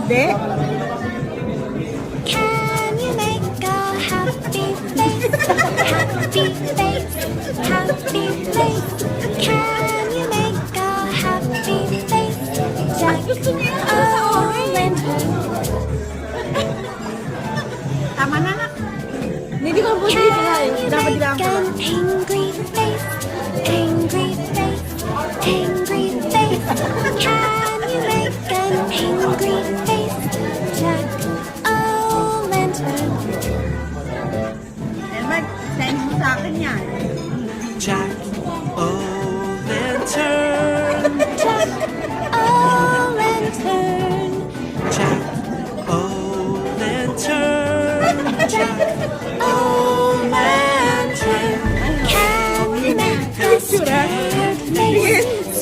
De? Can you make a happy face? Happy face, happy face. Can you make a happy face? Jack Owen. Tama na na. Hindi ko buti Can you dapat make lang ko. an angry face? Angry face, angry face. Can